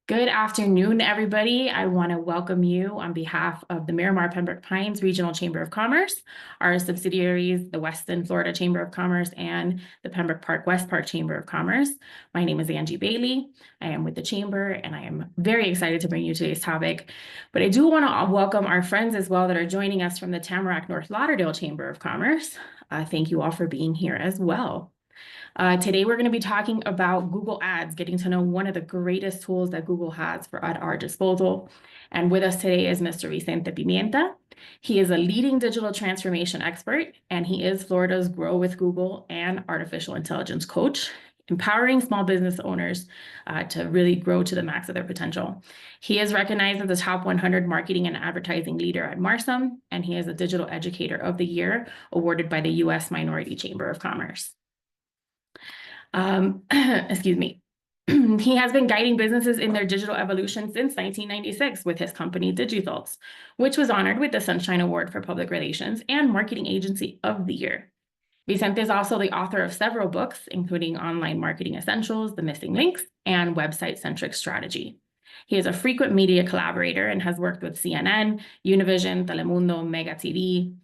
Good afternoon, everybody. I want to welcome you on behalf of the Miramar Pembroke Pines Regional Chamber of Commerce, our subsidiaries, the Weston Florida Chamber of Commerce, and the Pembroke Park West Park Chamber of Commerce. My name is Angie Bailey. I am with the Chamber, and I am very excited to bring you today's topic. But I do want to welcome our friends as well that are joining us from the Tamarack North Lauderdale Chamber of Commerce. Thank you all for being here as well. Today, we're going to be talking about Google Ads, getting to know one of the greatest tools that Google has at our disposal. And with us today is Mr. Vicente Pimienta. He is a leading digital transformation expert, and he is Florida's Grow with Google and Artificial Intelligence coach, empowering small business owners to really grow to the max of their potential. He is recognized as a top 100 marketing and advertising leader at Marsum, and he is a Digital Educator of the Year, awarded by the U.S. Minority Chamber of Commerce. Excuse me. He has been guiding businesses in their digital evolution since 1996 with his company Digithults, which was honored with the Sunshine Award for Public Relations and Marketing Agency of the Year. Vicente is also the author of several books, including Online Marketing Essentials, The Missing Links, and Website-Centric Strategy. He is a frequent media collaborator and has worked with CNN, Univision, Telemundo, Mega TV,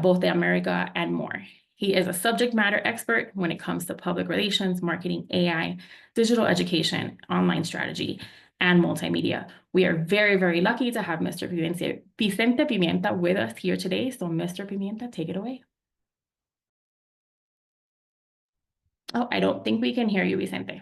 Voz de America, and more. He is a subject matter expert when it comes to public relations, marketing, AI, digital education, online strategy, and multimedia. We are very, very lucky to have Mr. Vicente Pimienta with us here today. So Mr. Pimienta, take it away. Oh, I don't think we can hear you, Vicente.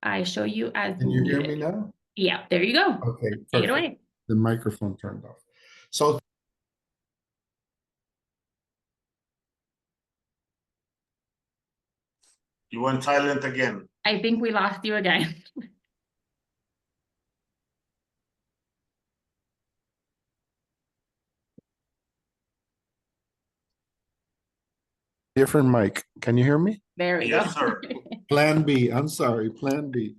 I show you as Can you muted. hear me now? Yeah, there you go. Okay, perfect. Take it away. The microphone turned off. So you went silent again. I think we lost you again. different mic. Can you hear me? There we Yes, go. sir. Plan B. I'm sorry. Plan B.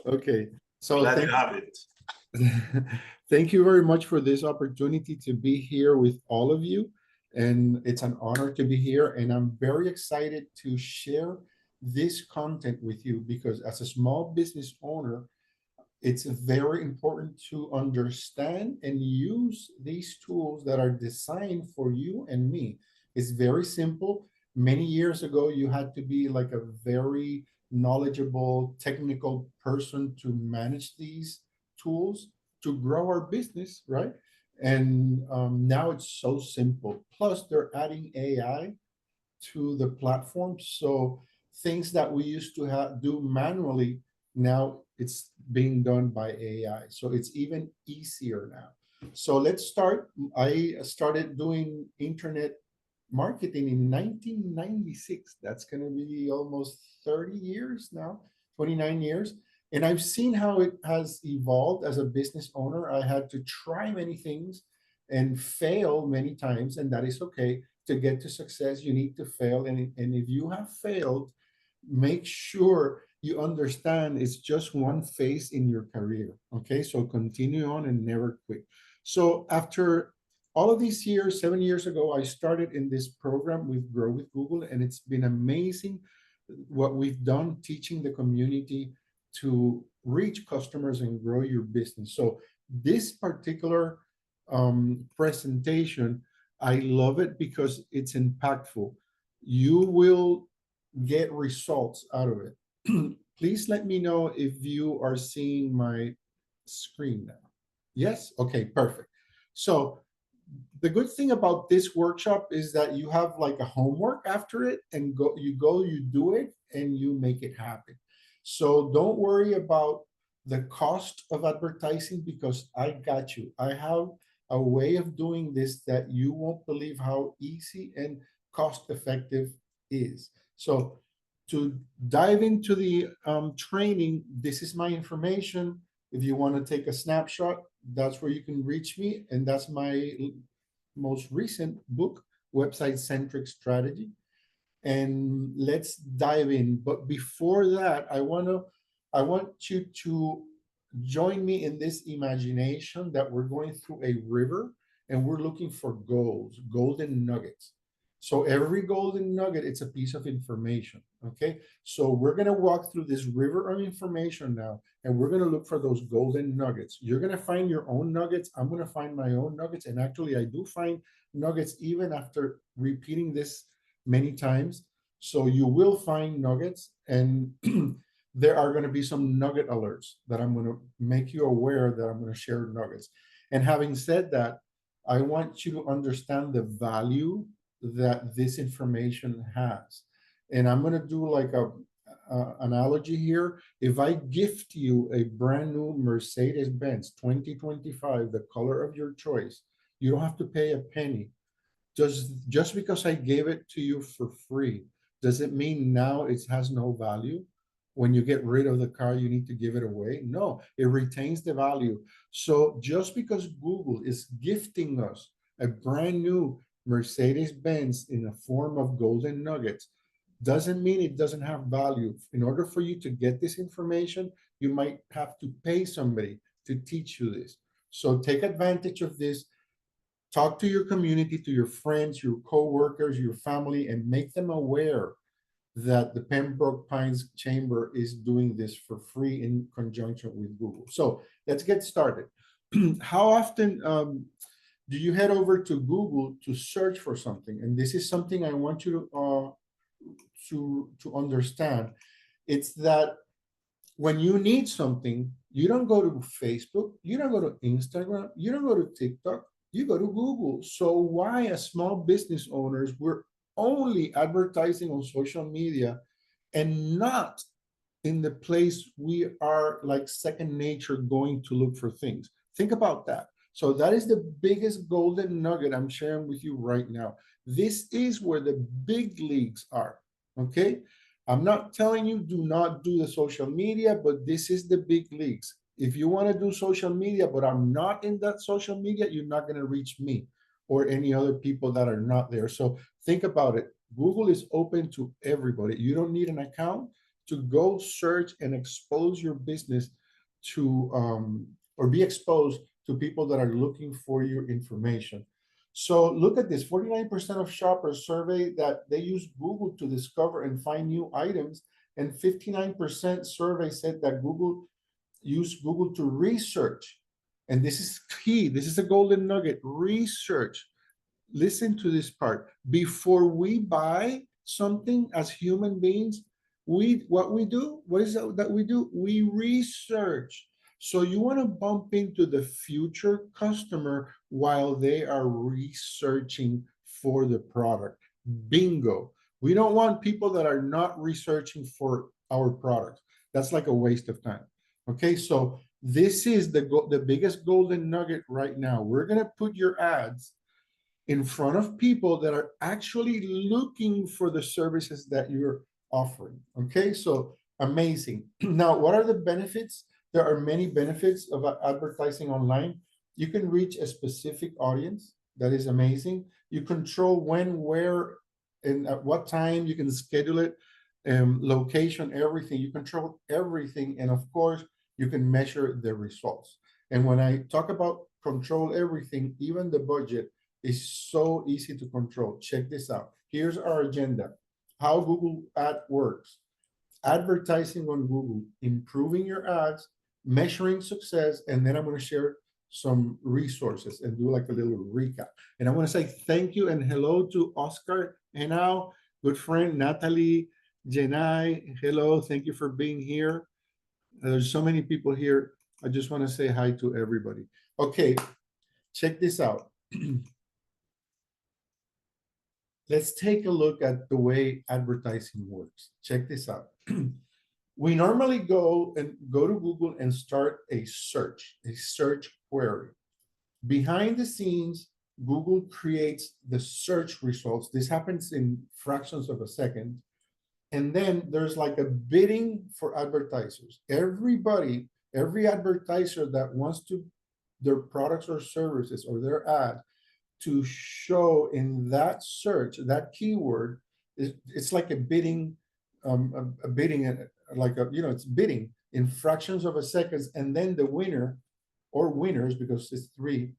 Okay. So Glad you have it. thank you very much for this opportunity to be here with all of you. And it's an honor to be here. And I'm very excited to share this content with you because as a small business owner, it's very important to understand and use these tools that are designed for you and me. It's very simple. Many years ago, you had to be like a very knowledgeable technical person to manage these tools to grow our business, right? And now it's so simple. Plus, they're adding AI to the platform. So things that we used to do manually, now it's being done by AI. So it's even easier now. So let's start. I started doing internet marketing in 1996. That's going to be almost 30 years now, 29 years. And I've seen how it has evolved as a business owner. I had to try many things and fail many times, and that is okay. To get to success, you need to fail. And if you have failed, make sure you understand it's just one phase in your career. Okay, so continue on and never quit. So after all of these years, 7 years ago, I started in this program with Grow with Google, and it's been amazing what we've done teaching the community to reach customers and grow your business. So this particular presentation, I love it because it's impactful. You will get results out of it. Please let me know if you are seeing my screen now. Yes? Okay, perfect. So the good thing about this workshop is that you have like a homework after it, and you do it, and you make it happen. So don't worry about the cost of advertising because I got you. I have a way of doing this that you won't believe how easy and cost effective is. So to dive into the training, this is my information. If you want to take a snapshot, that's where you can reach me. And that's my most recent book, Website-Centric Strategy. And let's dive in. But before that, I want you to join me in this imagination that we're going through a river and we're looking for golden nuggets. So every golden nugget, it's a piece of information, okay? So we're gonna walk through this river of information now, and we're gonna look for those golden nuggets. You're gonna find your own nuggets. I'm gonna find my own nuggets. And actually, I do find nuggets even after repeating this many times. So you will find nuggets, and there are gonna be some nugget alerts that I'm gonna make you aware that I'm gonna share nuggets. And having said that, I want you to understand the value that this information has. And I'm going to do like a analogy here. If I gift you a brand new Mercedes-Benz 2025, the color of your choice, you don't have to pay a penny. Just because I gave it to you for free, does it mean now it has no value? When you get rid of the car, you need to give it away? No, it retains the value. So just because Google is gifting us a brand new Mercedes-Benz in the form of golden nuggets doesn't mean it doesn't have value. In order for you to get this information, you might have to pay somebody to teach you this. So take advantage of this. Talk to your community, to your friends, your co-workers, your family, and make them aware that the Pembroke Pines Chamber is doing this for free in conjunction with Google. So let's get started. How often do you head over to Google to search for something? And this is something I want you to understand. It's that when you need something, you don't go to Facebook, you don't go to Instagram, you don't go to TikTok, you go to Google. So why, as small business owners, we're only advertising on social media and not in the place we are like second nature going to look for things? Think about that. So that is the biggest golden nugget I'm sharing with you right now. This is where the big leagues are, okay? I'm not telling you do not do the social media, but this is the big leagues. If you want to do social media, but I'm not in that social media, you're not going to reach me or any other people that are not there. So think about it. Google is open to everybody. You don't need an account to go search and expose your business to, or be exposed to people that are looking for your information. So look at this, 49% of shoppers survey that they use Google to discover and find new items, and 59% survey said that use Google to research. And this is key, this is a golden nugget, research. Listen to this part. Before we buy something as human beings, what is it that we do? We research. So you want to bump into the future customer while they are researching for the product. Bingo. We don't want people that are not researching for our product. That's like a waste of time. Okay, so this is the biggest golden nugget right now. We're going to put your ads in front of people that are actually looking for the services that you're offering. Okay, so amazing. Now, what are the benefits? There are many benefits of advertising online. You can reach a specific audience. That is amazing. You control when, where, and at what time. You can schedule it, location, everything. You control everything. And of course, you can measure the results. And when I talk about control everything, even the budget is so easy to control. Check this out. Here's our agenda. How Google Ad works. Advertising on Google, improving your ads, measuring success, and then I'm going to share some resources and do like a little recap. And I want to say thank you and hello to Oscar and now good friend Natalie, Jenai. Hello, thank you for being here. There's so many people here. I just want to say hi to everybody. Okay, check this out. Let's take a look at the way advertising works. Check this out. We normally go to Google and start a search query. Behind the scenes, Google creates the search results. This happens in fractions of a second. And then there's like a bidding for advertisers. Every advertiser that wants their products or services or their ad to show in that search, that keyword, it's like a bidding, it's bidding. in fractions of a second, and then the winner or winners, because it's 3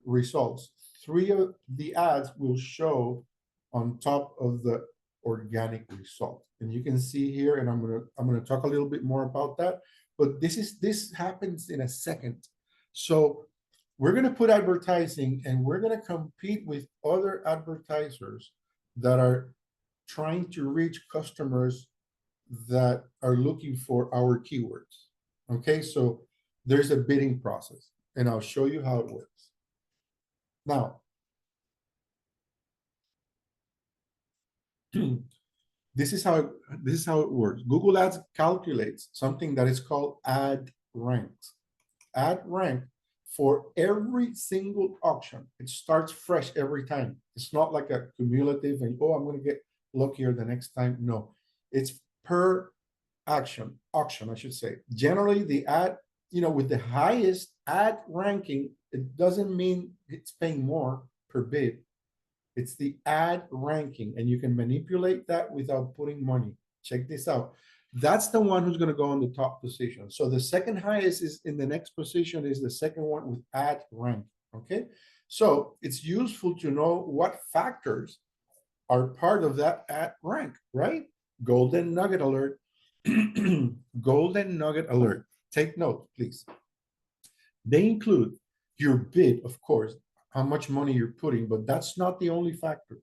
results, 3 of the ads will show on top of the organic result. And you can see here, and I'm gonna talk a little bit more about that, but this happens in a second. So we're gonna put advertising, and we're gonna compete with other advertisers that are trying to reach customers that are looking for our keywords. Okay, so there's a bidding process, and I'll show you how it works. Now, this is how it works. Google Ads calculates something that is called ad rank. Ad rank for every single auction. It starts fresh every time. It's not like a cumulative and, oh, I'm going to get luckier the next time. No, it's per auction, I should say. Generally, the ad, with the highest ad ranking, it doesn't mean it's paying more per bid. It's the ad ranking, and you can manipulate that without putting money. Check this out. That's the one who's going to go on the top position. So the second highest is in the next position is the second one with ad rank. Okay. So it's useful to know what factors are part of that ad rank, right? Golden nugget alert. Golden nugget alert. Take note, please. They include your bid, of course, how much money you're putting, but that's not the only factor.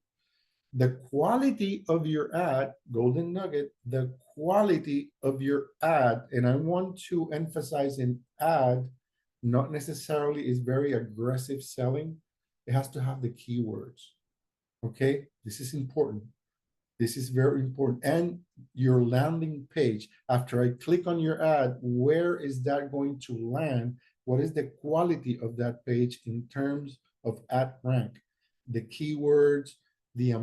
The quality of your ad, golden nugget, the quality of your ad, and I want to emphasize in ad, not necessarily is very aggressive selling. It has to have the keywords. Okay, this is important. This is very important. And your landing page, after I click on your ad, where is that going to land? What is the quality of that page in terms of ad rank? The keywords, the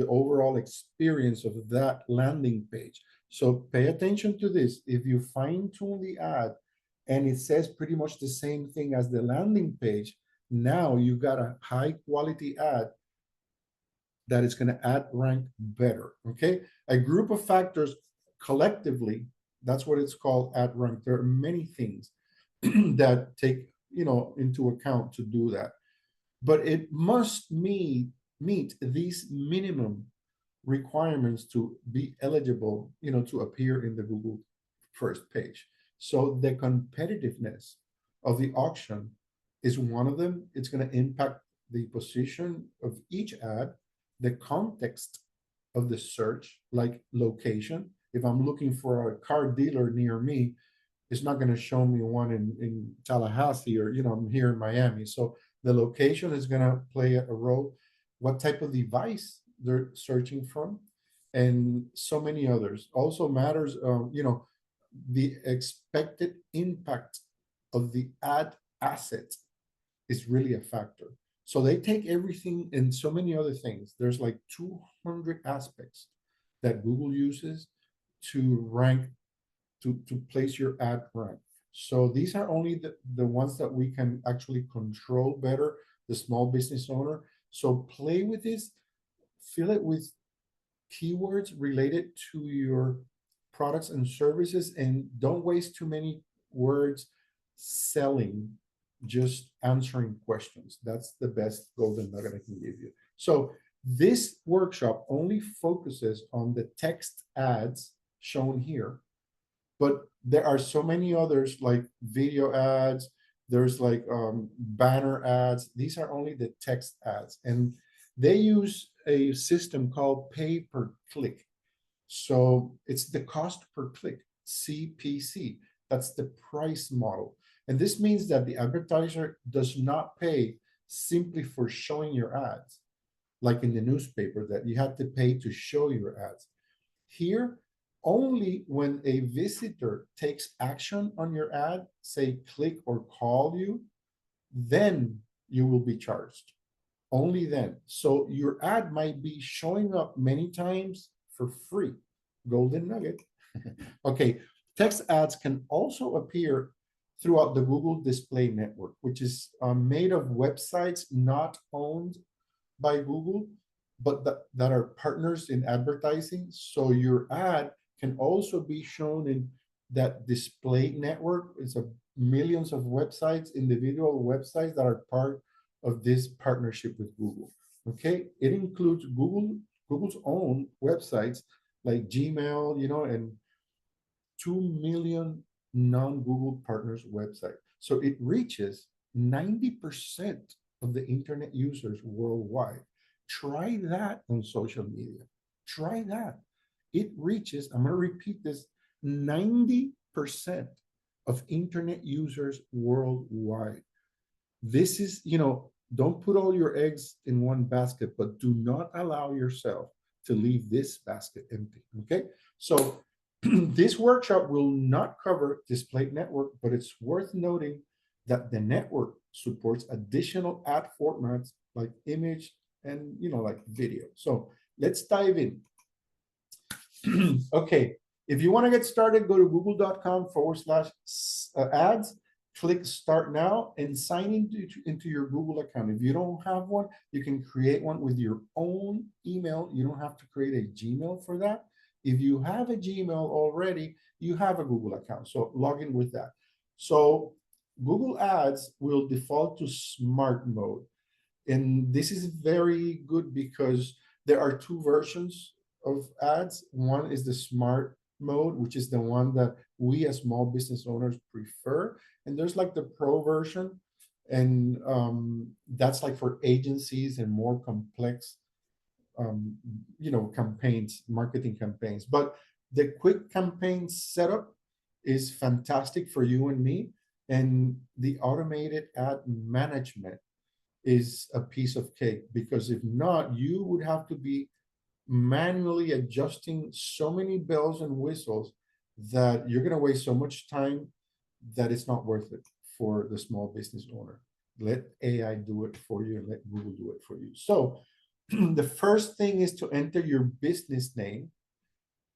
overall experience of that landing page. So pay attention to this. If you fine tune the ad and it says pretty much the same thing as the landing page, now you got a high quality ad that is going to ad rank better. Okay, a group of factors collectively, that's what it's called, ad rank. There are many things that take into account to do that, but it must meet these minimum requirements to be eligible, to appear in the Google first page. So the competitiveness of the auction is one of them. It's going to impact the position of each ad, the context of the search, like location. If I'm looking for a car dealer near me, it's not going to show me one in Tallahassee, or I'm here in Miami. So the location is going to play a role. What type of device they're searching from, and so many others. Also matters, the expected impact of the ad asset is really a factor. So they take everything and so many other things. There's like 200 aspects that Google uses to rank, to place your ad rank. So these are only the ones that we can actually control better, the small business owner. So play with this, fill it with keywords related to your products and services, and don't waste too many words selling, just answering questions. That's the best golden nugget I can give you. So this workshop only focuses on the text ads shown here, but there are so many others, like video ads, there's like banner ads. These are only the text ads, and they use a system called pay per click. So it's the cost per click, CPC. That's the price model. And this means that the advertiser does not pay simply for showing your ads, like in the newspaper that you have to pay to show your ads. Here, only when a visitor takes action on your ad, say click or call you, then you will be charged. Only then. So your ad might be showing up many times for free. Golden nugget. Okay, text ads can also appear throughout the Google Display Network, which is made of websites not owned by Google, but that are partners in advertising. So your ad can also be shown in that display network is a millions of websites, individual websites that are part of this partnership with Google. Okay, it includes Google's own websites like Gmail, and 2 million non-Google partners website. So it reaches 90% of the internet users worldwide. Try that on social media. Try that. It reaches, I'm going to repeat this, 90% of internet users worldwide. This is, don't put all your eggs in one basket, but do not allow yourself to leave this basket empty. Okay. So this workshop will not cover display network, but it's worth noting that the network supports additional ad formats like image and like video. So let's dive in. Okay, if you want to get started, go to google.com/ads, click start now, and sign into your Google account. If you don't have one, you can create one with your own email. You don't have to create a Gmail for that. If you have a Gmail already, you have a Google account, so log in with that. So Google Ads will default to smart mode. And this is very good because there are two versions of ads. One is the smart mode, which is the one that we as small business owners prefer. And there's like the pro version. And that's like for agencies and more complex campaigns, marketing campaigns. But the quick campaign setup is fantastic for you and me. And the automated ad management is a piece of cake, because if not, you would have to be manually adjusting so many bells and whistles that you're going to waste so much time that it's not worth it for the small business owner. Let AI do it for you and let Google do it for you. So the first thing is to enter your business name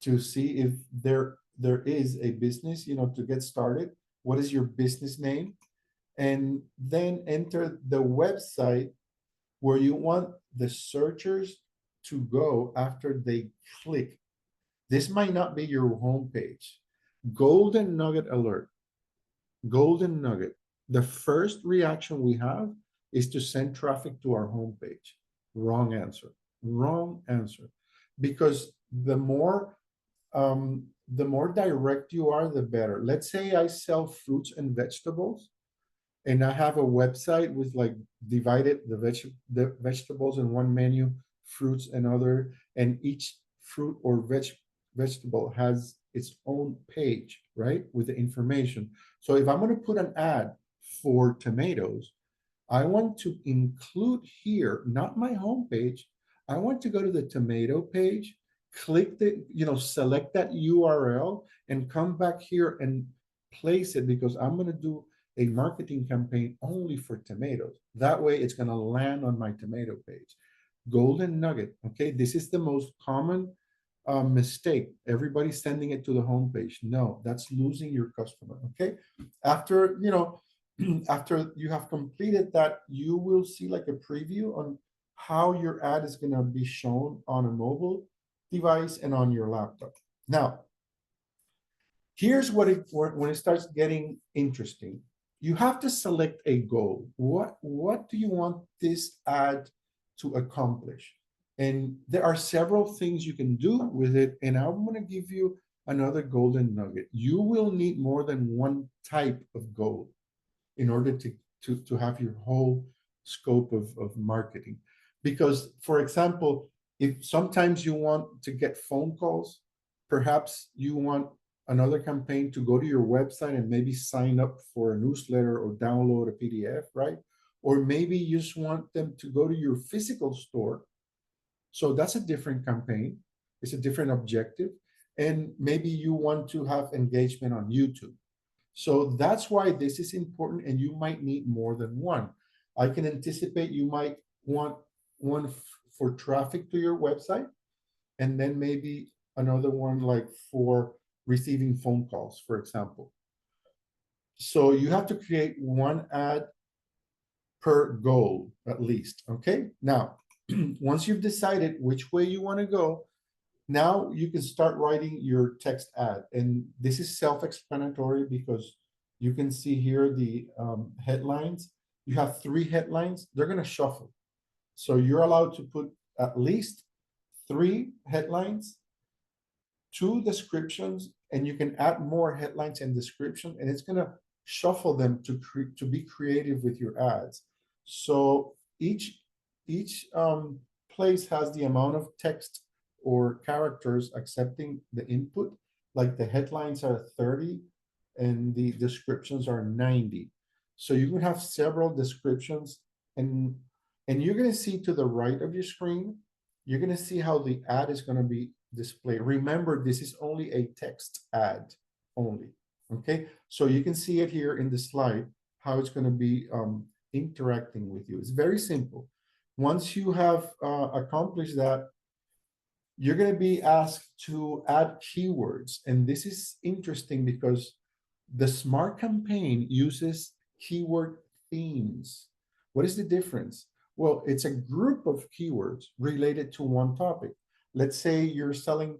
to see if there is a business, to get started. What is your business name? And then enter the website where you want the searchers to go after they click. This might not be your homepage. Golden nugget alert. Golden nugget. The first reaction we have is to send traffic to our homepage. Wrong answer. Wrong answer. Because the more direct you are, the better. Let's say I sell fruits and vegetables, and I have a website with like divided the vegetables in one menu, fruits and other, and each fruit or vegetable has its own page, right, with the information. So if I'm going to put an ad for tomatoes, I want to include here, not my homepage. I want to go to the tomato page, click select that URL, and come back here and place it, because I'm going to do a marketing campaign only for tomatoes. That way it's going to land on my tomato page. Golden nugget. Okay, this is the most common mistake. Everybody's sending it to the homepage. No, that's losing your customer. Okay, after after you have completed that, you will see like a preview on how your ad is going to be shown on a mobile device and on your laptop. Now, here's when it starts getting interesting. You have to select a goal. What do you want this ad to accomplish? And there are several things you can do with it. And I'm going to give you another golden nugget. You will need more than one type of goal in order to have your whole scope of marketing. Because, for example, if sometimes you want to get phone calls, perhaps you want another campaign to go to your website and maybe sign up for a newsletter or download a PDF, right? Or maybe you just want them to go to your physical store. So that's a different campaign. It's a different objective. And maybe you want to have engagement on YouTube. So that's why this is important, and you might need more than one. I can anticipate you might want one for traffic to your website, and then maybe another one like for receiving phone calls, for example. So you have to create one ad per goal at least, okay? Now, once you've decided which way you want to go, Now you can start writing your text ad. And this is self-explanatory because you can see here the headlines. You have 3 headlines. They're going to shuffle. So you're allowed to put at least 3 headlines, 2 descriptions, and you can add more headlines and description, and it's going to shuffle them to be creative with your ads. So each place has the amount of text or characters accepting the input. Like the headlines are 30 and the descriptions are 90. So you can have several descriptions, and you're going to see to the right of your screen, you're going to see how the ad is going to be displayed. Remember, this is only a text ad only. Okay, so you can see it here in the slide, how it's going to be interacting with you. It's very simple. Once you have accomplished that, you're going to be asked to add keywords. And this is interesting because the Smart Campaign uses keyword themes. What is the difference? Well, it's a group of keywords related to one topic. Let's say you're selling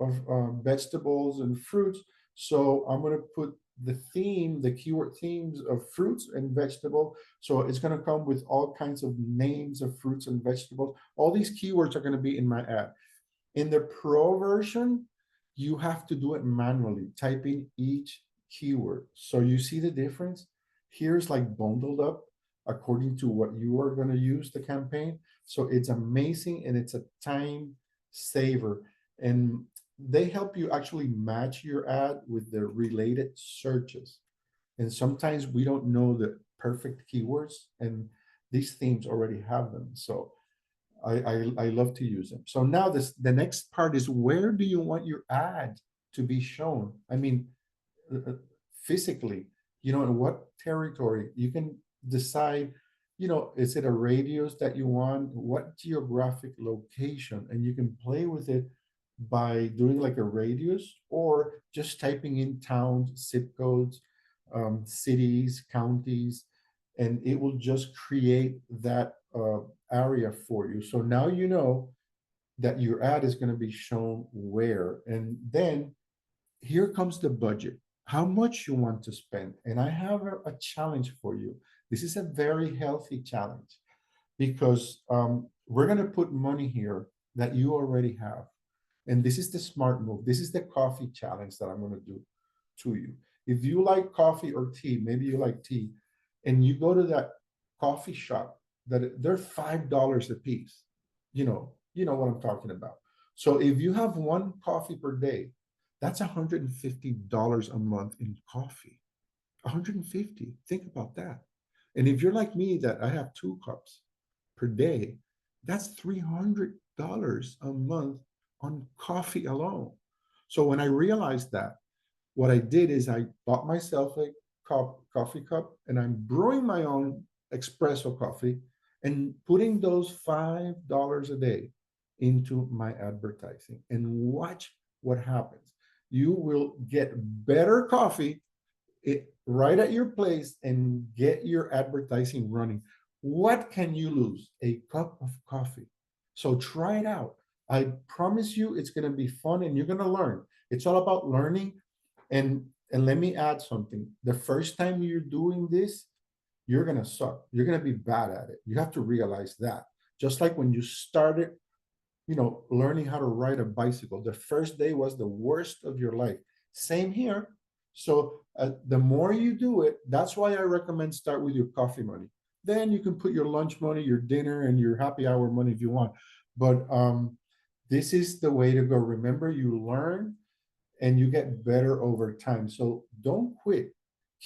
of vegetables and fruits. So I'm going to put the theme, the keyword themes of fruits and vegetable. So it's going to come with all kinds of names of fruits and vegetables. All these keywords are going to be in my ad. In the Pro version, you have to do it manually, type in each keyword. So you see the difference? Here's like bundled up according to what you are going to use the campaign. So it's amazing, and it's a time saver. And they help you actually match your ad with the related searches. And sometimes we don't know the perfect keywords, and these themes already have them. So I love to use them. So now the next part is, where do you want your ad to be shown? I mean, physically, in what territory. You can decide, is it a radius that you want? What geographic location? And you can play with it by doing like a radius, or just typing in towns, zip codes, cities, counties, and it will just create that area for you. So now you know that your ad is going to be shown where. And then here comes the budget, how much you want to spend. And I have a challenge for you. This is a very healthy challenge, because we're going to put money here that you already have. And this is the smart move. This is the coffee challenge that I'm going to do to you. If you like coffee or tea, maybe you like tea, and you go to that coffee shop, that they're $5 a piece. You know what I'm talking about. So if you have one coffee per day, that's $150 a month in coffee. 150. Think about that. And if you're like me, that I have 2 cups per day, that's $300 a month on coffee alone. So when I realized that, what I did is I bought myself a coffee cup, and I'm brewing my own espresso coffee and putting those $5 a day into my advertising, and watch what happens. You will get better coffee right at your place and get your advertising running. What can you lose? A cup of coffee. So try it out. I promise you it's going to be fun, and you're going to learn. It's all about learning. And let me add something. The first time you're doing this, you're going to suck. You're going to be bad at it. You have to realize that. Just like when you started, learning how to ride a bicycle, the first day was the worst of your life. Same here. So the more you do it, that's why I recommend start with your coffee money. Then you can put your lunch money, your dinner, and your happy hour money if you want. But this is the way to go. Remember, you learn and you get better over time. So don't quit.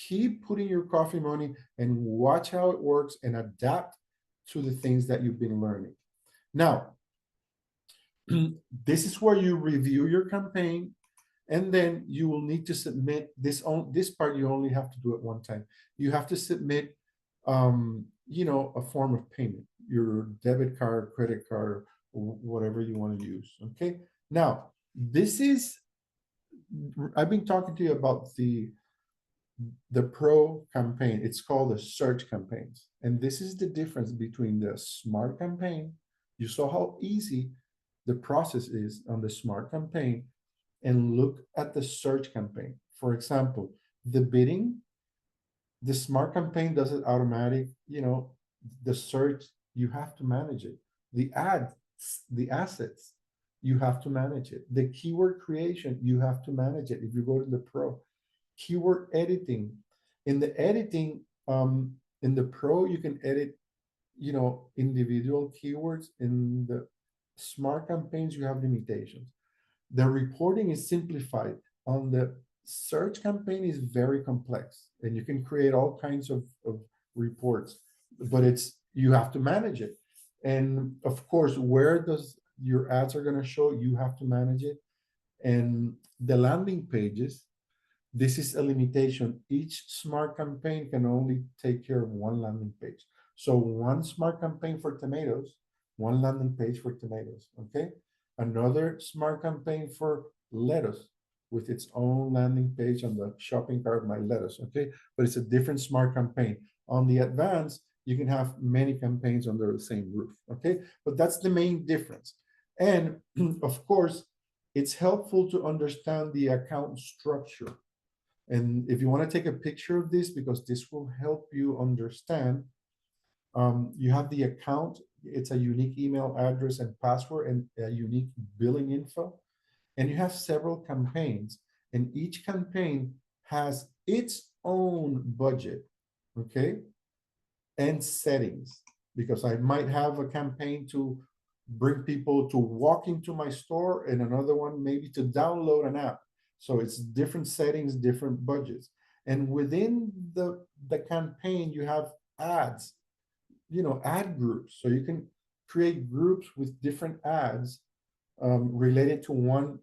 Keep putting your coffee money and watch how it works, and adapt to the things that you've been learning. Now, this is where you review your campaign, and then you will need to submit this part. You only have to do it one time. You have to submit a form of payment, your debit card, credit card, whatever you want to use. Okay. Now, I've been talking to you about the Pro campaign. It's called the search campaigns. And this is the difference between the Smart Campaign. You saw how easy the process is on the Smart Campaign and look at the search campaign. For example, the bidding, the Smart Campaign does it automatic. The search, you have to manage it. The ads, the assets, you have to manage it. The keyword creation, you have to manage it. If you go to the Pro, keyword editing, in the editing, in the Pro, you can edit, individual keywords. In the Smart Campaigns, you have limitations. The reporting is simplified. On the search campaign is very complex, and you can create all kinds of reports, but you have to manage it. And of course, where does your ads are going to show, you have to manage it. And the landing pages, this is a limitation. Each Smart Campaign can only take care of one landing page. So one Smart Campaign for tomatoes, one landing page for tomatoes, okay? Another Smart Campaign for lettuce with its own landing page on the shopping cart, my lettuce, okay? But it's a different Smart Campaign. On the advanced, you can have many campaigns under the same roof, okay? But that's the main difference. And of course, it's helpful to understand the account structure. And if you want to take a picture of this, because this will help you understand, you have the account. It's a unique email address and password and a unique billing info. And you have several campaigns, and each campaign has its own budget, okay? And settings, because I might have a campaign to bring people to walk into my store and another one maybe to download an app. So it's different settings, different budgets. And within the campaign, you have ads, ad groups. So you can create groups with different ads related to one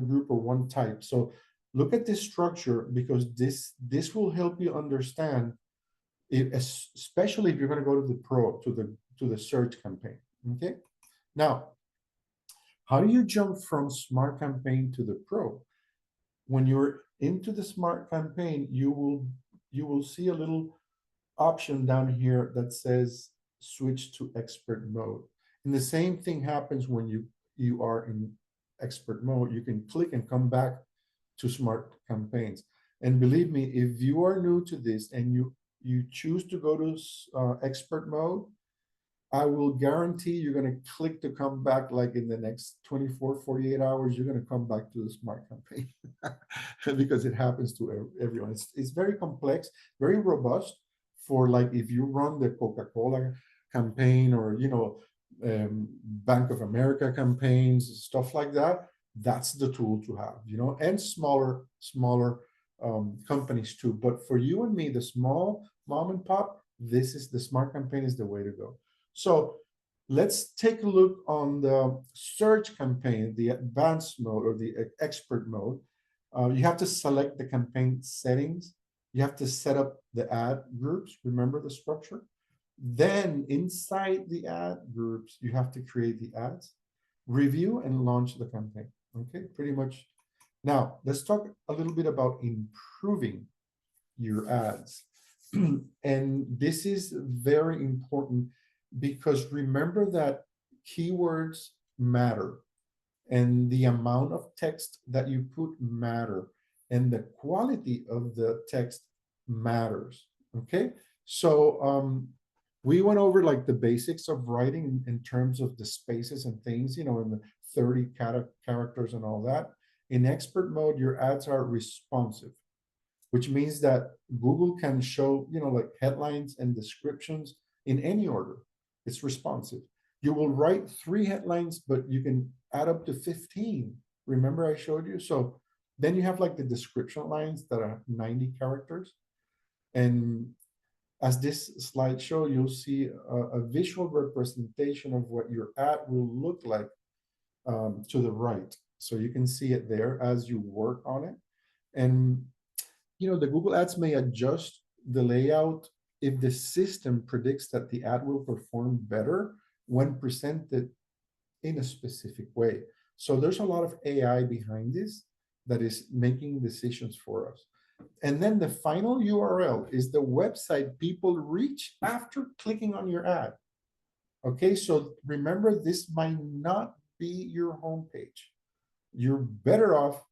group or one type. So look at this structure, because this will help you understand it, especially if you're going to go to the Pro, to the search campaign. Okay. Now, how do you jump from Smart Campaign to the Pro? When you're into the Smart Campaign, you will see a little option down here that says switch to expert mode. And the same thing happens when you are in expert mode. You can click and come back to Smart Campaigns. And believe me, if you are new to this and you choose to go to expert mode, I will guarantee you're going to click to come back, like in the next 24, 48 hours, you're going to come back to the Smart Campaign because it happens to everyone. It's very complex, very robust for, like, if you run the Coca-Cola campaign or, Bank of America campaigns, stuff like that. That's the tool to have, and smaller companies too. But for you and me, the small mom and pop, the Smart Campaign is the way to go. So let's take a look on the search campaign, the advanced mode or the expert mode. You have to select the campaign settings. You have to set up the ad groups. Remember the structure? Then inside the ad groups, you have to create the ads, review, and launch the campaign. Okay, pretty much. Now, let's talk a little bit about improving your ads. And this is very important, because remember that keywords matter, and the amount of text that you put matter, and the quality of the text matters. Okay, so we went over like the basics of writing in terms of the spaces and things, in the 30 characters and all that. In expert mode, your ads are responsive, which means that Google can show, like headlines and descriptions in any order. It's responsive. You will write 3 headlines, but you can add up to 15. Remember I showed you? So then you have like the description lines that are 90 characters. And as this slide shows, you'll see a visual representation of what your ad will look like to the right. So you can see it there as you work on it. And, the Google Ads may adjust the layout if the system predicts that the ad will perform better when presented in a specific way. So there's a lot of AI behind this that is making decisions for us. And then the final URL is the website people reach after clicking on your ad. Okay, so remember, this might not be your homepage. You're better off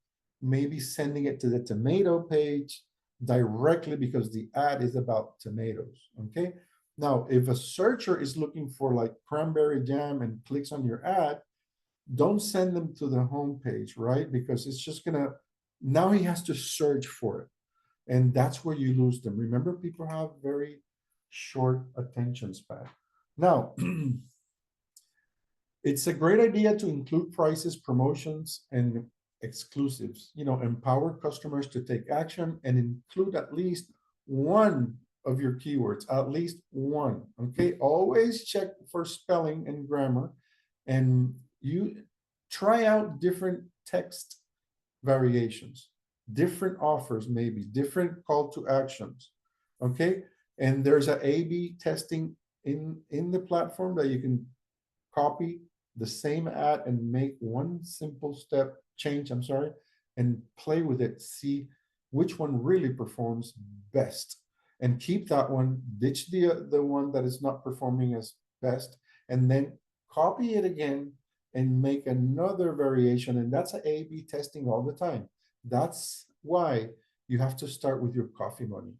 maybe sending it to the tomato page directly because the ad is about tomatoes, okay? Now, if a searcher is looking for like cranberry jam and clicks on your ad, don't send them to the homepage, right? Because it's just gonna, now he has to search for it. And that's where you lose them. Remember, people have very short attention span. Now, it's a great idea to include prices, promotions, and exclusives, empower customers to take action and include at least one of your keywords, at least one, okay? Always check for spelling and grammar, and you try out different text variations, different offers, maybe different call to actions, okay? And there's a A/B testing in the platform that you can copy the same ad and make one simple step change, and play with it, see which one really performs best, and keep that one, ditch the one that is not performing as best, and then copy it again and make another variation. And that's a A/B testing all the time. That's why you have to start with your coffee money,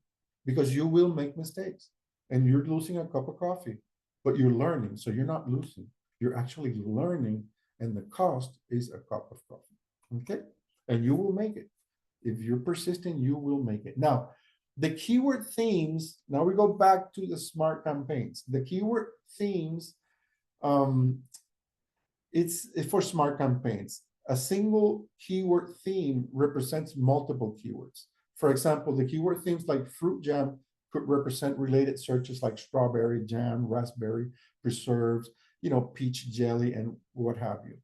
because you will make mistakes and you're losing a cup of coffee, but you're learning. So you're not losing, you're actually learning, and the cost is a cup of coffee, okay? And you will make it. If you're persistent, you will make it. Now, the keyword themes, now we go back to the smart campaigns. The keyword themes, it's for smart campaigns. A single keyword theme represents multiple keywords. For example, the keyword themes like fruit jam could represent related searches like strawberry jam, raspberry preserves, peach jelly, and what have you.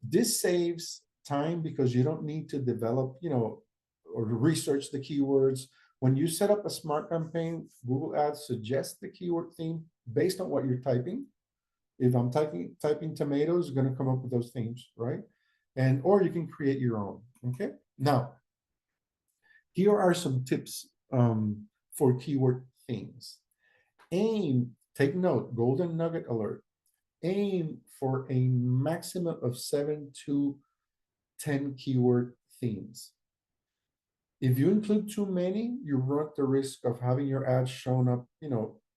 This saves time because you don't need to develop, or research the keywords. When you set up a smart campaign, Google Ads suggests the keyword theme based on what you're typing. If I'm typing tomatoes, you're going to come up with those themes, right? Or you can create your own, okay? Now, here are some tips for keyword themes. Take note, golden nugget alert. Aim for a maximum of 7 to 10 keyword themes. If you include too many, you run the risk of having your ads shown up,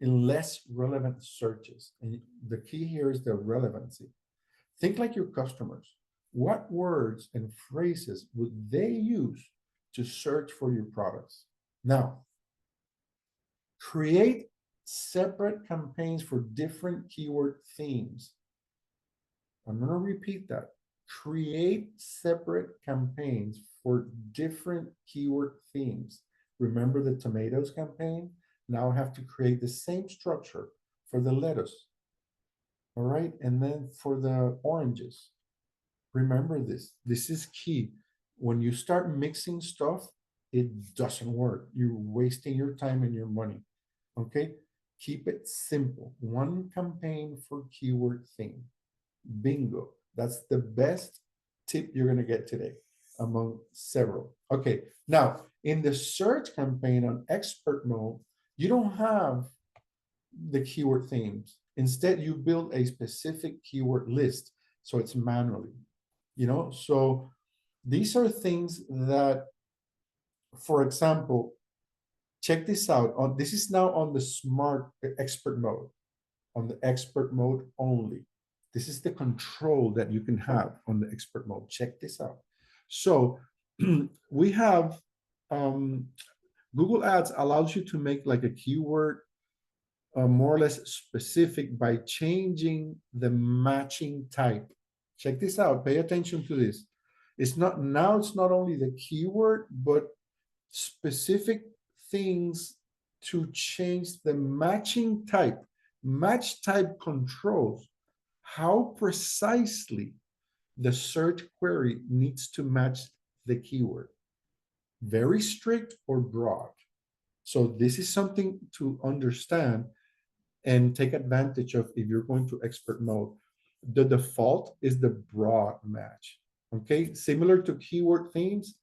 in less relevant searches. And the key here is the relevancy. Think like your customers. What words and phrases would they use to search for your products? Now, create separate campaigns for different keyword themes. I'm going to repeat that. Create separate campaigns for different keyword themes. Remember the tomatoes campaign? Now I have to create the same structure for the lettuce. All right, and then for the oranges. Remember this. This is key. When you start mixing stuff, it doesn't work. You're wasting your time and your money. Okay, keep it simple. One campaign for keyword theme. Bingo. That's the best tip you're going to get today among several. Okay, now in the search campaign on expert mode, you don't have the keyword themes. Instead, you build a specific keyword list. So it's manually, so these are things that, for example, check this out. This is now on the smart expert mode, on the expert mode only. This is the control that you can have on the expert mode. Check this out. So we have Google Ads allows you to make like a keyword more or less specific by changing the matching type. Check this out. Pay attention to this. It's not only the keyword, but specific things to change the matching type. Match type controls how precisely the search query needs to match the keyword. Very strict or broad. So this is something to understand and take advantage of if you're going to expert mode. The default is the broad match. Okay, similar to keyword themes,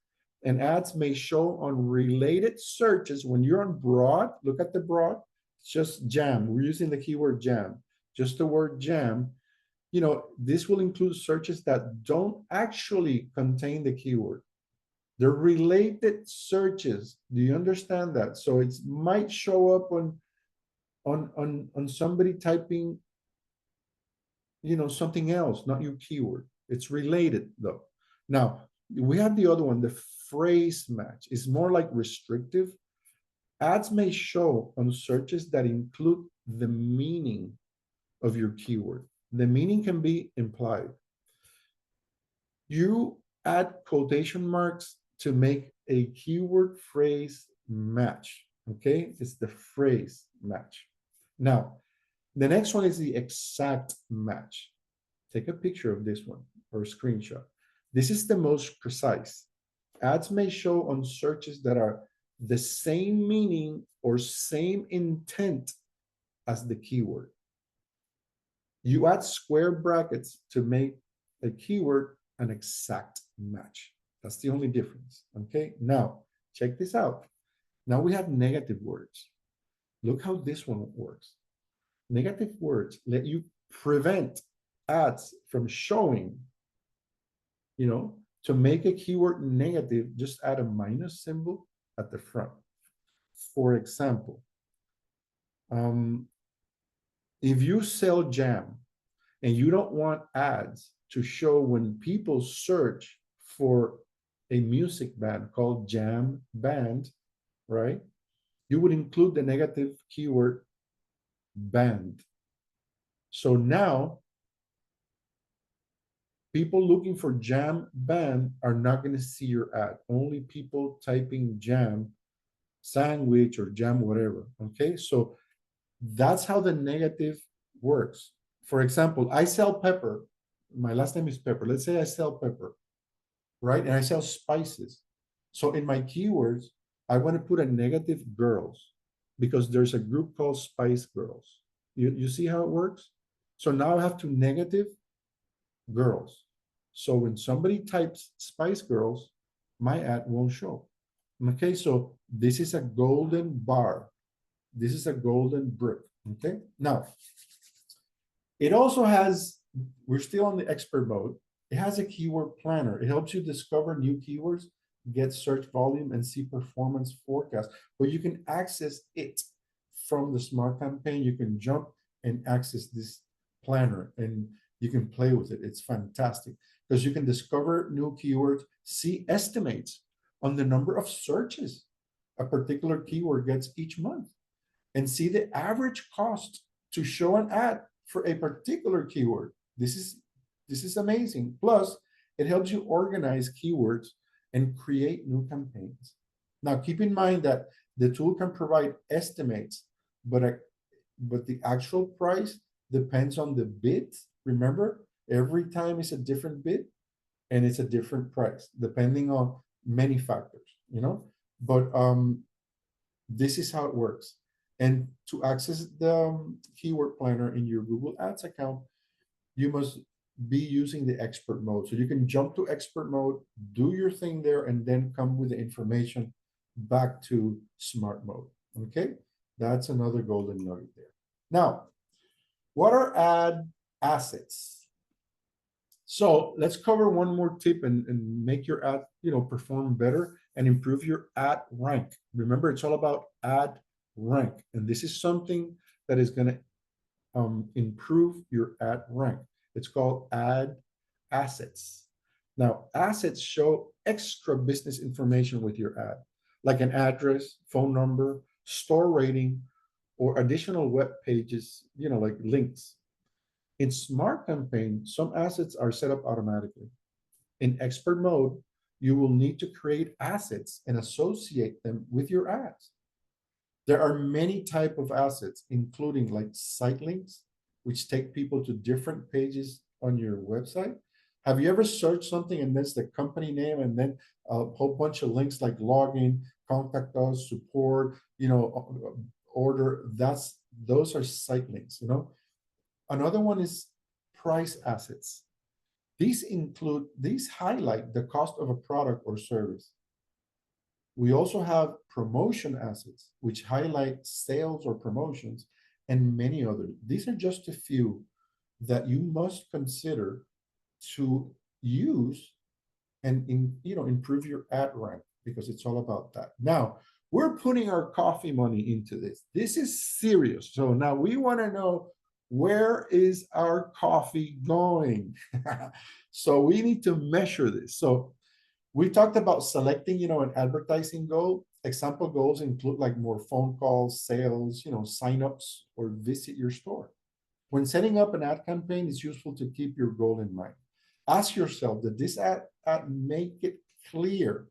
and ads may show on related searches. When you're on broad, look at the broad, it's just jam. We're using the keyword jam, just the word jam. this will include searches that don't actually contain the keyword. They're related searches. Do you understand that? So it might show up on somebody typing, something else, not your keyword. It's related though. Now, we have the other one, the phrase match. It's more like restrictive. Ads may show on searches that include the meaning of your keyword. The meaning can be implied. You add quotation marks to make a keyword phrase match. Okay, it's the phrase match. Now, the next one is the exact match. Take a picture of this one or a screenshot. This is the most precise. Ads may show on searches that are the same meaning or same intent as the keyword. You add square brackets to make a keyword an exact match. That's the only difference. Okay, now check this out. Now we have negative words. Look how this one works. Negative words let you prevent ads from showing. To make a keyword negative, just add a minus symbol at the front. For example, if you sell jam and you don't want ads to show when people search for a music band called jam band, right? You would include the negative keyword band. So now people looking for jam band are not going to see your ad. Only people typing jam sandwich or jam whatever. Okay, so that's how the negative works. For example, I sell pepper. My last name is Pepper. Let's say I sell pepper, right? And I sell spices. So in my keywords, I want to put a negative girls because there's a group called Spice Girls. You see how it works? So now I have to negative girls. So when somebody types Spice Girls, my ad won't show. Okay, so this is a golden bar. This is a golden brick. Okay, now it also has, we're still on the expert mode. It has a keyword planner. It helps you discover new keywords, get search volume, and see performance forecast. But you can access it from the Smart Campaign. You can jump and access this planner and you can play with it. It's fantastic because you can discover new keywords, see estimates on the number of searches a particular keyword gets each month, and see the average cost to show an ad for a particular keyword. This is amazing. Plus, it helps you organize keywords and create new campaigns. Now, keep in mind that the tool can provide estimates, but the actual price depends on the bid. Remember, every time it's a different bid and it's a different price, depending on many factors, But this is how it works. And to access the keyword planner in your Google Ads account, you must be using the expert mode. So you can jump to expert mode, do your thing there, and then come with the information back to smart mode. Okay, that's another golden nugget there. Now, what are ad assets? So let's cover one more tip and make your ad, perform better and improve your ad rank. Remember, it's all about ad rank. And this is something that is going to improve your ad rank. It's called ad assets. Now, assets show extra business information with your ad, like an address, phone number, store rating, or additional web pages, like links. In Smart Campaign, some assets are set up automatically. In expert mode, you will need to create assets and associate them with your ads. There are many types of assets, including like site links, which take people to different pages on your website. Have you ever searched something and that's the company name and then a whole bunch of links like login, contact us, support, order? Those are site links, Another one is price assets. These highlight the cost of a product or service. We also have promotion assets, which highlight sales or promotions, and many others. These are just a few. that you must consider to use and improve your ad rank, because it's all about that. Now, we're putting our coffee money into this. This is serious. So now we want to know, where is our coffee going? So we need to measure this. So we talked about selecting, an advertising goal. Example goals include like more phone calls, sales, signups, or visit your store. When setting up an ad campaign, it's useful to keep your goal in mind. Ask yourself, did this ad make it clear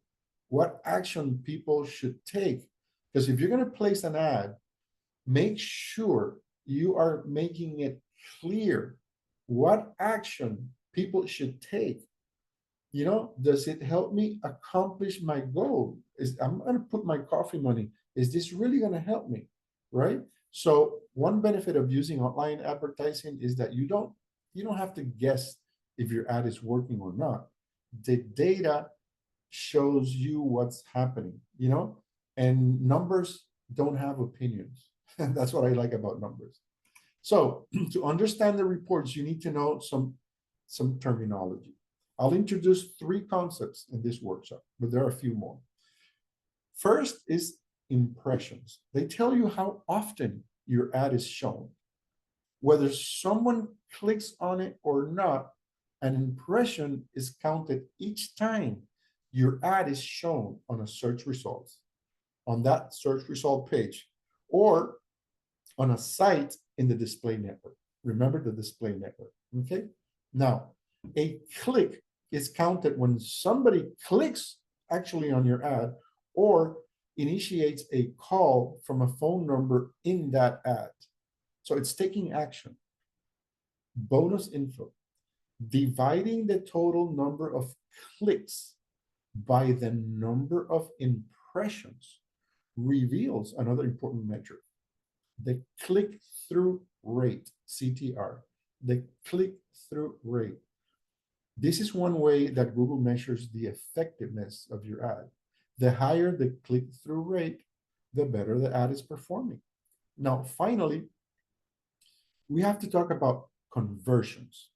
what action people should take? Because if you're going to place an ad, make sure you are making it clear what action people should take. Does it help me accomplish my goal? I'm going to put my coffee money. Is this really going to help me? Right? So one benefit of using online advertising is that you don't have to guess if your ad is working or not. The data shows you what's happening, and numbers don't have opinions. That's what I like about numbers. So to understand the reports, you need to know some terminology. I'll introduce 3 concepts in this workshop, but there are a few more. First is impressions. They tell you how often your ad is shown. Whether someone clicks on it or not, an impression is counted each time your ad is shown on a search results, on that search result page, or on a site in the display network. Remember the display network, okay? Now, a click is counted when somebody clicks actually on your ad or initiates a call from a phone number in that ad. So it's taking action. Bonus info: dividing the total number of clicks by the number of impressions reveals another important metric: the click-through rate, CTR, the click-through rate. This is one way that Google measures the effectiveness of your ad. The higher the click-through rate, the better the ad is performing. Now, finally, we have to talk about conversions.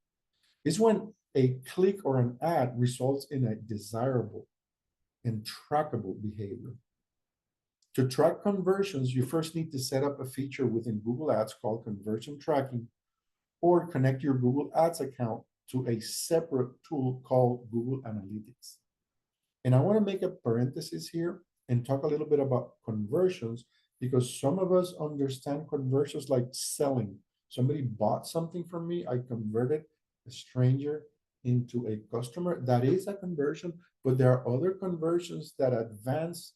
It's when a click or an ad results in a desirable and trackable behavior. To track conversions, you first need to set up a feature within Google Ads called conversion tracking, or connect your Google Ads account to a separate tool called Google Analytics. And I want to make a parenthesis here and talk a little bit about conversions, because some of us understand conversions like selling. Somebody bought something from me, I converted a stranger into a customer. That is a conversion, but there are other conversions that advance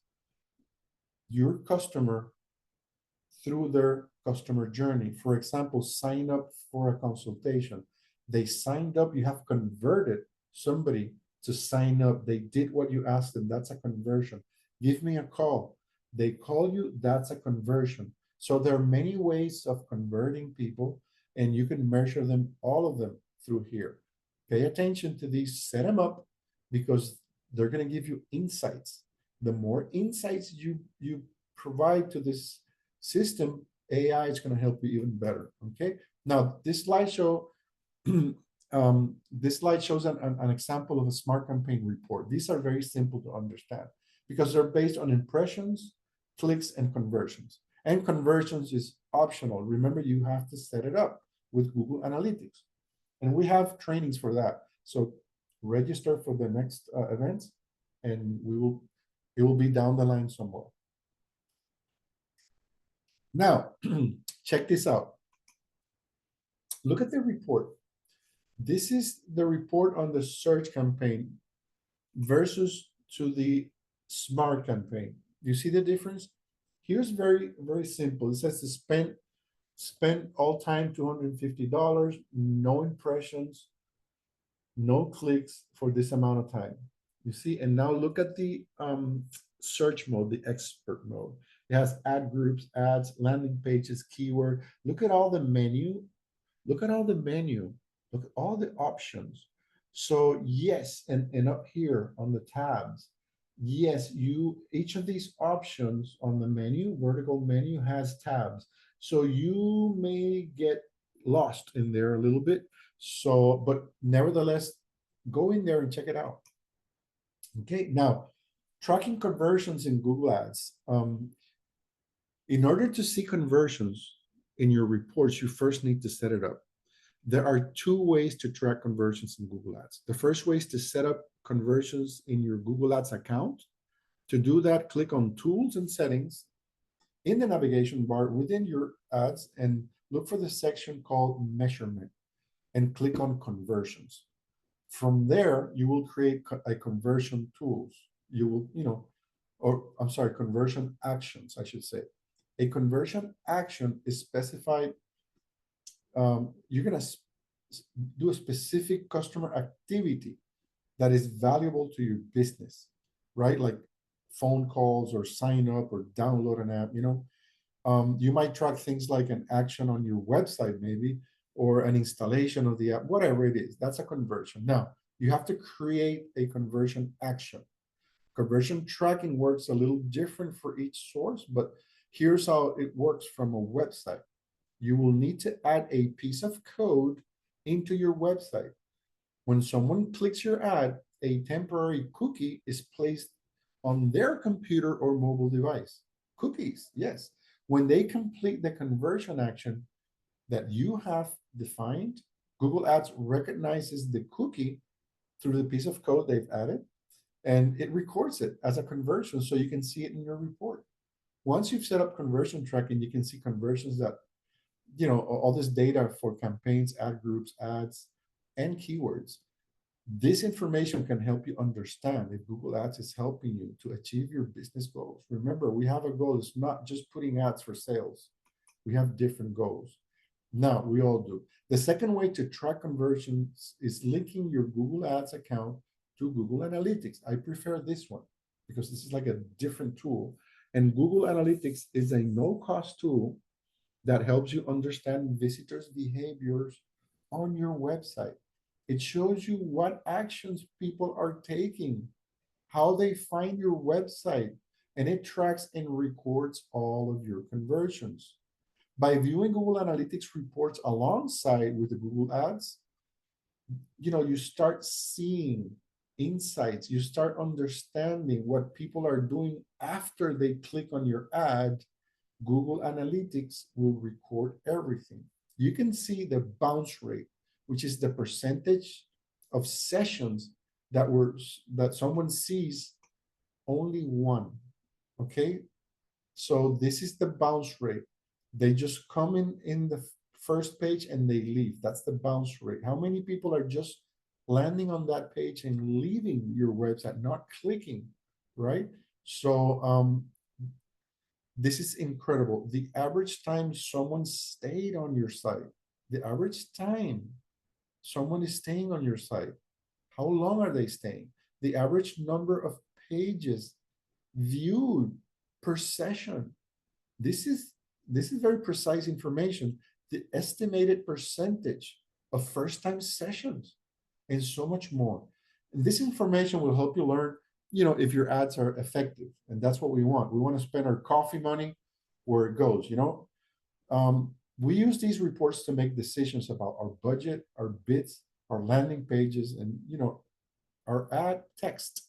your customer through their customer journey. For example, sign up for a consultation. They signed up, you have converted somebody to sign up. They did what you asked them. That's a conversion. Give me a call. They call you, that's a conversion. So there are many ways of converting people, and you can measure them, all of them, through here. Pay attention to these, set them up, because they're going to give you insights. The more insights you provide to this system, AI is going to help you even better. Okay. Now, this slide shows an example of a Smart Campaign report. These are very simple to understand because they're based on impressions, clicks, and conversions. And conversions is optional. Remember, you have to set it up with Google Analytics. And we have trainings for that. So register for the next events, and it will be down the line somewhere. Now, check this out. Look at the report. This is the report on the search campaign versus to the Smart Campaign. You see the difference? Here's very, very simple. It says to spend all time $250, no impressions, no clicks for this amount of time. You see, and now look at the search mode, the expert mode. It has ad groups, ads, landing pages, keyword. Look at all the menu. Look at all the menu. Look at all the options. So yes, and up here on the tabs, yes, each of these options on the menu, vertical menu, has tabs. So you may get lost in there a little bit. So, but nevertheless, go in there and check it out. Okay, now tracking conversions in Google Ads. In order to see conversions in your reports, you first need to set it up. There are two ways to track conversions in Google Ads. The first way is to set up conversions in your Google Ads account. To do that, click on Tools and Settings in the navigation bar within your ads and look for the section called Measurement and click on Conversions. From there, you will create a conversion tools. You will, or I'm sorry, conversion actions, I should say. A conversion action is specified. You're going to do a specific customer activity that is valuable to your business, right? Like phone calls or sign up or download an app, you might track things like an action on your website, maybe, or an installation of the app, whatever it is. That's a conversion. Now, you have to create a conversion action. Conversion tracking works a little different for each source, but here's how it works from a website. You will need to add a piece of code into your website. When someone clicks your ad, a temporary cookie is placed on their computer or mobile device. Cookies, yes. When they complete the conversion action that you have defined, Google Ads recognizes the cookie through the piece of code they've added, and it records it as a conversion so you can see it in your report. Once you've set up conversion tracking, you can see conversions that, all this data for campaigns, ad groups, ads, and keywords. This information can help you understand if Google Ads is helping you to achieve your business goals. Remember, we have a goal. It's not just putting ads for sales. We have different goals. Now, we all do. The second way to track conversions is linking your Google Ads account to Google Analytics. I prefer this one because this is like a different tool. And Google Analytics is a no-cost tool that helps you understand visitors' behaviors on your website. It shows you what actions people are taking, how they find your website, and it tracks and records all of your conversions. By viewing Google Analytics reports alongside with the Google Ads, you start seeing insights, you start understanding what people are doing after they click on your ad. Google Analytics will record everything. You can see the bounce rate, which is the percentage of sessions that someone sees only one. Okay, so this is the bounce rate. They just come in the first page and they leave. That's the bounce rate. How many people are just landing on that page and leaving your website, not clicking, right? So this is incredible. The average time someone stayed on your site, the average time someone is staying on your site, how long are they staying? The average number of pages viewed per session. This is very precise information. The estimated percentage of first-time sessions and so much more. And this information will help you learn, if your ads are effective. And that's what we want. We want to spend our coffee money where it goes, We use these reports to make decisions about our budget, our bids, our landing pages, and, our ad text.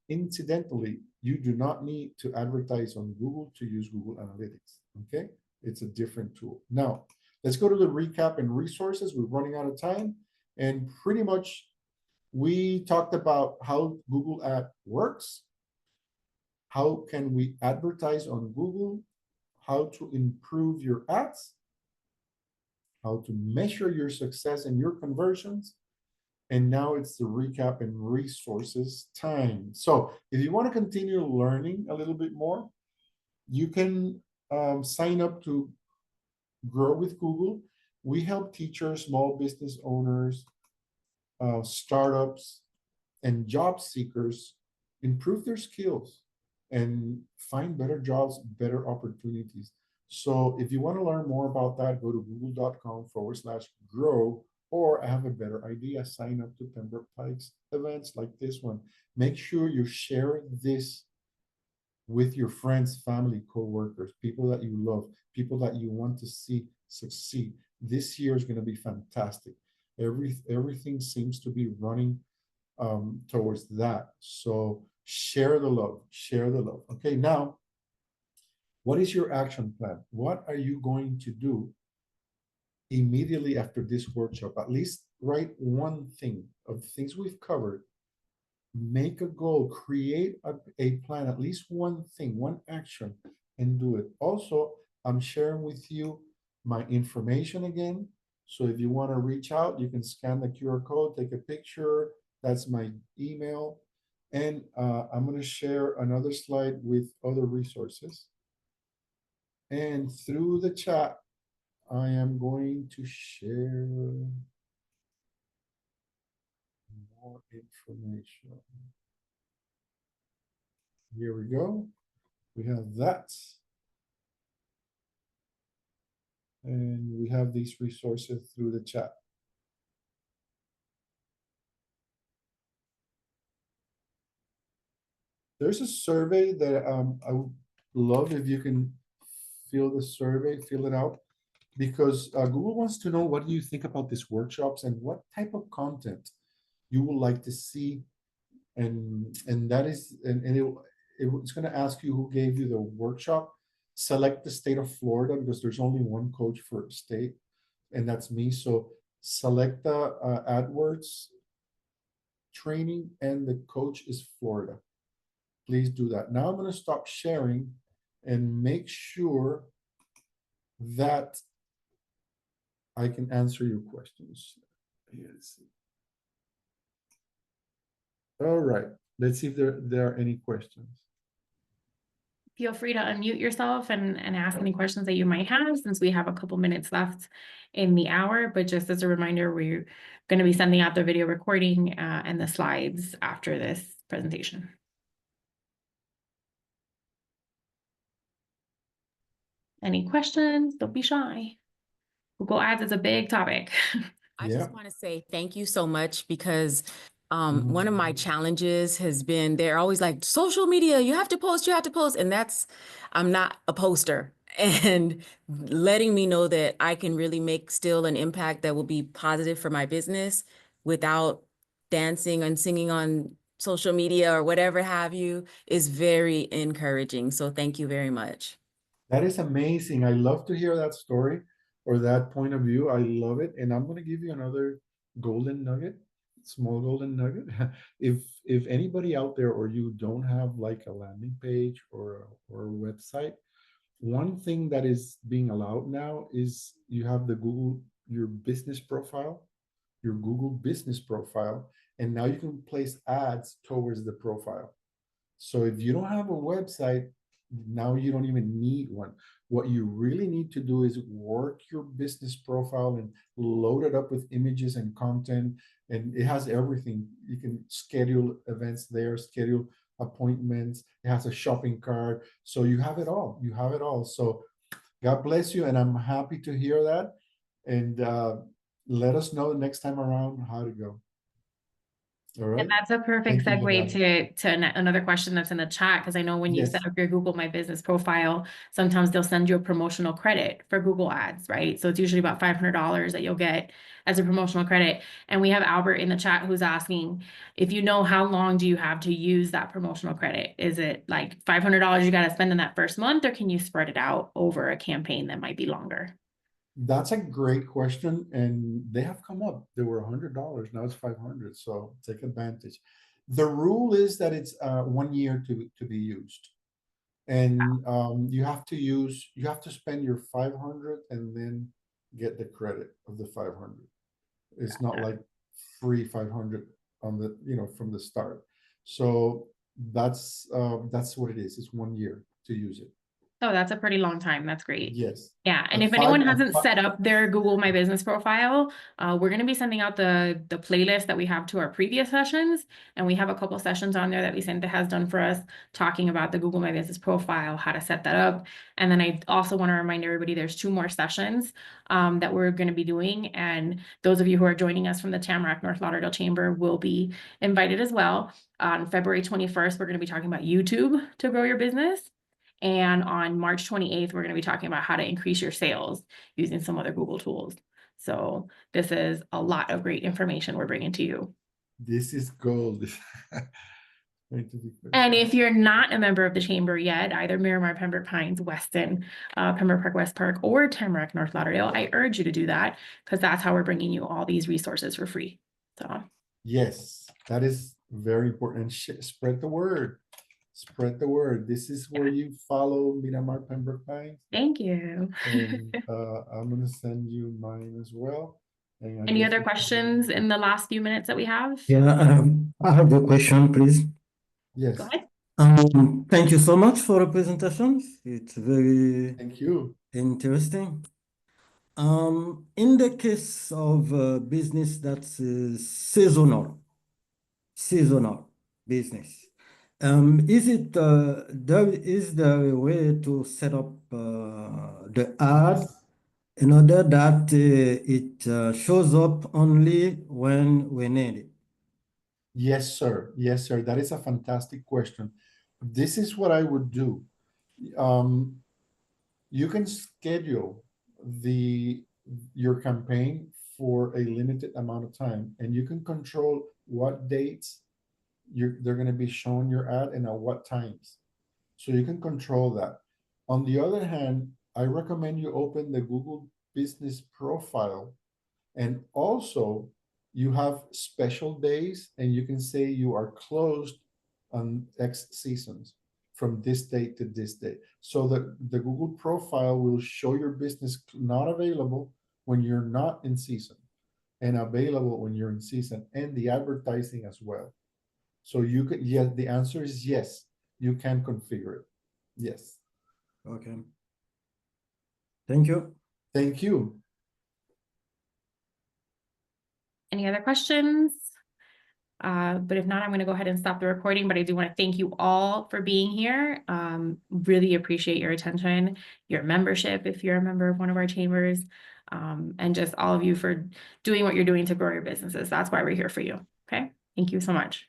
Incidentally, you do not need to advertise on Google to use Google Analytics, okay? It's a different tool. Now, let's go to the recap and resources. We're running out of time. And pretty much, we talked about how Google Ad works, how can we advertise on Google, how to improve your ads, how to measure your success and your conversions. And now it's the recap and resources time. So if you want to continue learning a little bit more, you can sign up to Grow with Google. We help teachers, small business owners, startups, and job seekers improve their skills and find better jobs, better opportunities. So if you want to learn more about that, go to google.com/grow, or I have a better idea, sign up to Pembroke Pike's events like this one. Make sure you share this with your friends, family, co-workers, people that you love, people that you want to see succeed. This year is going to be fantastic. Everything seems to be running towards that. So share the love, share the love. Okay, now, what is your action plan? What are you going to do immediately after this workshop? At least write one thing of the things we've covered. Make a goal, create a plan, at least one thing, one action, and do it. Also, I'm sharing with you my information again. So if you want to reach out, you can scan the QR code, take a picture. That's my email. And I'm going to share another slide with other resources. And through the chat, I am going to share more information. Here we go. We have that. And we have these resources through the chat. There's a survey that I would love if you can fill the survey, fill it out, because Google wants to know what do you think about these workshops and what type of content you would like to see, and that is it's going to ask you who gave you the workshop. Select the state of Florida because there's only one coach for state, and that's me. So select the AdWords training, and the coach is Florida. Please do that. Now I'm going to stop sharing and make sure that I can answer your questions. Yes. All right. Let's see if there are any questions. Feel free to unmute yourself and ask any questions that you might have, since we have a couple minutes left in the hour. But just as a reminder, we're going to be sending out the video recording and the slides after this presentation. Any questions? Don't be shy. Google Ads is a big topic. I Yeah. just want to say thank you so much, because Mhm. one of my challenges has been they're always like, social media, you have to post, you have to post. And I'm not a poster. And letting me know that I can really make still an impact that will be positive for my business without dancing and singing on social media or whatever have you is very encouraging. So thank you very much. That is amazing. I love to hear that story or that point of view. I love it. And I'm going to give you another golden nugget, small golden nugget. If anybody out there or you don't have like a landing page or a website, one thing that is being allowed now is you have your business profile, your Google business profile, and now you can place ads towards the profile. So if you don't have a website, now you don't even need one. What you really need to do is work your business profile and load it up with images and content. And it has everything. You can schedule events there, schedule appointments. It has a shopping cart. So you have it all. You have it all. So God bless you. And I'm happy to hear that. And let us know next time around how to go. All right. And that's a perfect Thank you, segue to another question that's in the chat, because I know when you Yes. set up your Google My Business profile, sometimes they'll send you a promotional credit for Google Ads, right? So it's usually about $500 that you'll get as a promotional credit. And we have Albert in the chat who's asking, if you know, how long do you have to use that promotional credit? Is it like $500 you got to spend in that first month, or can you spread it out over a campaign that might be longer? That's a great question, and they have come up. They were $100, now it's 500. So take advantage. The rule is that it's 1 year to be used, and you have to spend your 500 and then get the credit of the 500. It's not like free 500 on the from the start. So that's what it is. It's 1 year to use it. Oh, that's a pretty long time. That's great. Yes. Yeah, and At if anyone five- at hasn't fi- set up their Google My Business profile, we're going to be sending out the playlist that we have to our previous sessions, and we have a couple sessions on there that Vicente has done for us talking about the Google My Business profile, how to set that up. And then I also want to remind everybody there's 2 more sessions that we're going to be doing, and those of you who are joining us from the Tamarack North Lauderdale Chamber will be invited as well. On February 21st, we're going to be talking about YouTube to grow your business. And on March 28th, we're going to be talking about how to increase your sales using some other Google tools. So this is a lot of great information we're bringing to you. This is gold. Going to be good. And if you're not a member of the chamber yet, either Miramar, Pembroke Pines, Weston, Pembroke Park, West Park, or Tamarack, North Lauderdale, I urge you to do that because that's how we're bringing you all these resources for free. So Yes, that is very important. And spread the word. Spread the word. This is where you follow Miramar Pembroke Pines. thank you. And I'm gonna send you mine as well. And I Any guess other we can- questions in the last few minutes that we have? Yeah, I have a question, please. Yes, Go ahead. Thank you so much for the presentation. It's very thank you. interesting. In the case of a business that's seasonal business, is there a way to set up the ad in order that it shows up only when we need it? Yes, sir. Yes, sir. That is a fantastic question. This is what I would do. You can schedule your campaign for a limited amount of time, and you can control what dates they're going to be showing your ad and at what times. So you can control that. On the other hand, I recommend you open the Google Business Profile, and also you have special days, and you can say you are closed on X seasons from this date to this date. So that the Google profile will show your business not available when you're not in season and available when you're in season, and the advertising as well. So you could, yeah, the answer is yes, you can configure it. Yes. Okay. Thank you. Thank you. Any other questions? But if not, I'm going to go ahead and stop the recording, but I do want to thank you all for being here. Really appreciate your attention, your membership, if you're a member of one of our chambers, and just all of you for doing what you're doing to grow your businesses. That's why we're here for you. Okay. Thank you so much.